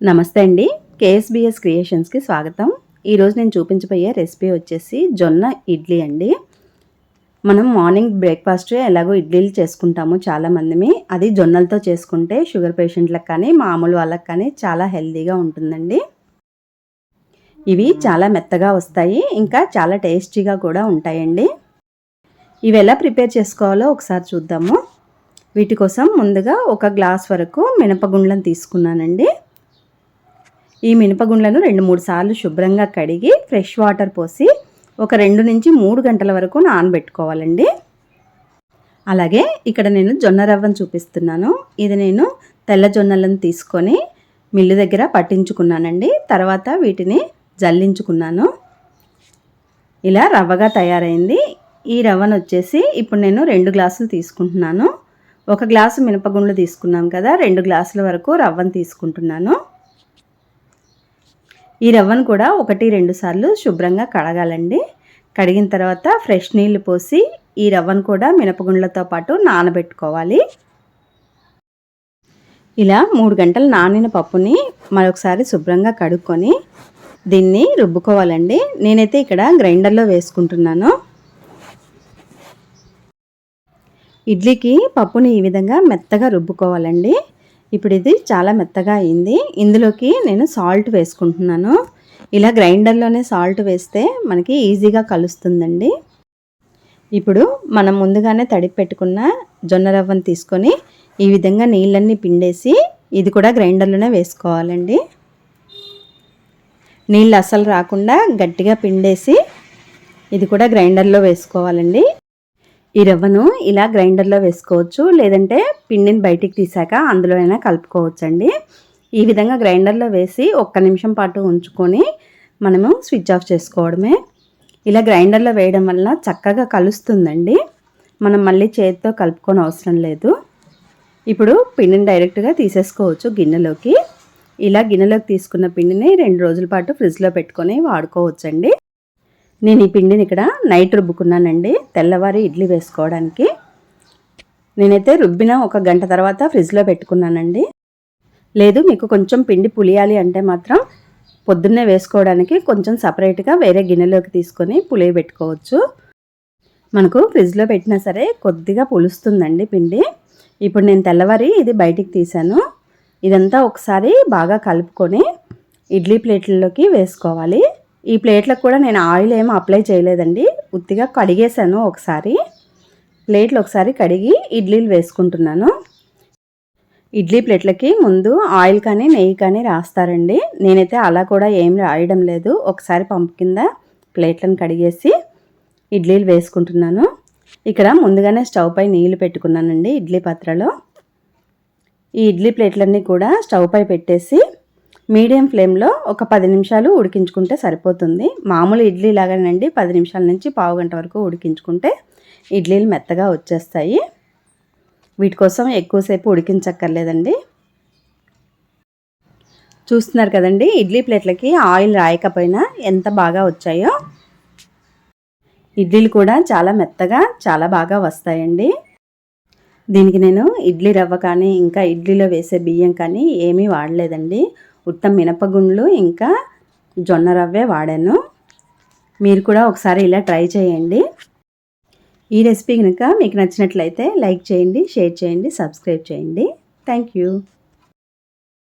నమస్తే అండి. కేఎస్బిఎస్ క్రియేషన్స్కి స్వాగతం. ఈరోజు నేను చూపించబోయే రెసిపీ వచ్చేసి జొన్న ఇడ్లీ అండి. మనం మార్నింగ్ బ్రేక్ఫాస్ట్ ఎలాగో ఇడ్లీలు చేసుకుంటాము చాలామందిమి. అది జొన్నలతో చేసుకుంటే షుగర్ పేషెంట్లకు కానీ మామూలు వాళ్ళకి కానీ చాలా హెల్తీగా ఉంటుందండి. ఇవి చాలా మెత్తగా వస్తాయి, ఇంకా చాలా టేస్టీగా కూడా ఉంటాయండి. ఇవి ఎలా ప్రిపేర్ చేసుకోవాలో ఒకసారి చూద్దాము. వీటి కోసం ముందుగా 1 గ్లాస్ వరకు మినపగుండ్లను తీసుకున్నానండి. ఈ మినపగుండ్లను 2-3 సార్లు శుభ్రంగా కడిగి ఫ్రెష్ వాటర్ పోసి ఒక 2 నుంచి 3 గంటల వరకు నానబెట్టుకోవాలండి. అలాగే ఇక్కడ నేను జొన్న రవ్వను చూపిస్తున్నాను. ఇది నేను తెల్ల జొన్నలను తీసుకొని మిల్లు దగ్గర పట్టించుకున్నానండి. తర్వాత వీటిని జల్లించుకున్నాను. ఇలా రవ్వగా తయారైంది. ఈ రవ్వను వచ్చేసి ఇప్పుడు నేను 2 గ్లాసులు తీసుకుంటున్నాను. 1 గ్లాసు మినపగుండ్లు తీసుకున్నాం కదా, 2 గ్లాసుల వరకు రవ్వను తీసుకుంటున్నాను. ఈ రవ్వను కూడా 1-2 సార్లు శుభ్రంగా కడగాలండి. కడిగిన తర్వాత ఫ్రెష్ నీళ్లు పోసి ఈ రవ్వను కూడా మినపగుండ్లతో పాటు నానబెట్టుకోవాలి. ఇలా 3 గంటలు నానిన పప్పుని మరొకసారి శుభ్రంగా కడుక్కొని దీన్ని రుబ్బుకోవాలండి. నేనైతే ఇక్కడ గ్రైండర్లో వేసుకుంటున్నాను. ఇడ్లీకి పప్పుని ఈ విధంగా మెత్తగా రుబ్బుకోవాలండి. ఇప్పుడు ఇది చాలా మెత్తగా అయింది. ఇందులోకి నేను సాల్ట్ వేసుకుంటున్నాను. ఇలా గ్రైండర్లోనే సాల్ట్ వేస్తే మనకి ఈజీగా కలుస్తుందండి. ఇప్పుడు మనం ముందుగానే తడిపి పెట్టుకున్న జొన్న రవ్వను తీసుకొని ఈ విధంగా నీళ్ళన్నీ పిండేసి ఇది కూడా గ్రైండర్లోనే వేసుకోవాలండి. నీళ్ళు అస్సలు రాకుండా గట్టిగా పిండేసి ఇది కూడా గ్రైండర్లో వేసుకోవాలండి. ఈ రవ్వను ఇలా గ్రైండర్లో వేసుకోవచ్చు, లేదంటే పిండిని బయటికి తీసాక అందులో అయినా కలుపుకోవచ్చండి. ఈ విధంగా గ్రైండర్లో వేసి 1 నిమిషం పాటు ఉంచుకొని మనము స్విచ్ ఆఫ్ చేసుకోవడమే. ఇలా గ్రైండర్లో వేయడం వల్ల చక్కగా కలుస్తుందండి. మనం మళ్ళీ చేతితో కలుపుకొని అవసరం లేదు. ఇప్పుడు పిండిని డైరెక్ట్గా తీసేసుకోవచ్చు గిన్నెలోకి. ఇలా గిన్నెలోకి తీసుకున్న పిండిని 2 రోజుల పాటు ఫ్రిడ్జ్లో పెట్టుకొని వాడుకోవచ్చండి. నేను ఈ పిండిని ఇక్కడ నైట్ రుబ్బుకున్నానండి, తెల్లవారి ఇడ్లీ వేసుకోవడానికి. నేనైతే రుబ్బిన 1 గంట తర్వాత ఫ్రిడ్జ్లో పెట్టుకున్నానండి. లేదు మీకు కొంచెం పిండి పులియాలి అంటే మాత్రం పొద్దున్నే వేసుకోవడానికి కొంచెం సపరేట్గా వేరే గిన్నెలోకి తీసుకొని పులియ పెట్టుకోవచ్చు. మనకు ఫ్రిడ్జ్లో పెట్టినా సరే కొద్దిగా పులుస్తుందండి పిండి. ఇప్పుడు నేను తెల్లవారి ఇది బయటికి తీసాను. ఇదంతా ఒకసారి బాగా కలుపుకొని ఇడ్లీ ప్లేట్లలోకి వేసుకోవాలి. ఈ ప్లేట్లకు కూడా నేను ఆయిల్ ఏమీ అప్లై చేయలేదండి, ఉత్తిగా కడిగేసాను. ఒకసారి ప్లేట్లు ఒకసారి కడిగి ఇడ్లీలు వేసుకుంటున్నాను. ఇడ్లీ ప్లేట్లకి ముందు ఆయిల్ కానీ నెయ్యి కానీ రాస్తారండి. నేనైతే అలా కూడా ఏం రాయడం లేదు. ఒకసారి పంపు కింద ప్లేట్లను కడిగేసి ఇడ్లీలు వేసుకుంటున్నాను. ఇక్కడ ముందుగానే స్టవ్ పై నీళ్లు పెట్టుకున్నానండి ఇడ్లీ పాత్రలో. ఈ ఇడ్లీ ప్లేట్లన్నీ కూడా స్టవ్ పై పెట్టేసి మీడియం ఫ్లేమ్లో ఒక 10 నిమిషాలు ఉడికించుకుంటే సరిపోతుంది. మామూలు ఇడ్లీ లాగానండి 10 నిమిషాల నుంచి పావు గంట వరకు ఉడికించుకుంటే ఇడ్లీలు మెత్తగా వచ్చేస్తాయి. వీటి కోసం ఎక్కువసేపు ఉడికించక్కర్లేదండి. చూస్తున్నారు కదండి, ఇడ్లీ ప్లేట్లకి ఆయిల్ రాయకపోయినా ఎంత బాగా వచ్చాయో. ఇడ్లీలు కూడా చాలా మెత్తగా చాలా బాగా వస్తాయండి. దీనికి నేను ఇడ్లీ రవ్వ కానీ ఇంకా ఇడ్లీలో వేసే బియ్యం కానీ ఏమీ వాడలేదండి. ఉత్త మినపగుండ్లు ఇంకా జొన్న రవ్వే వాడాను. మీరు కూడా ఒకసారి ఇలా ట్రై చేయండి. ఈ రెసిపీ కనుక మీకు నచ్చినట్లయితే లైక్ చేయండి, షేర్ చేయండి, సబ్స్క్రైబ్ చేయండి. Thank you.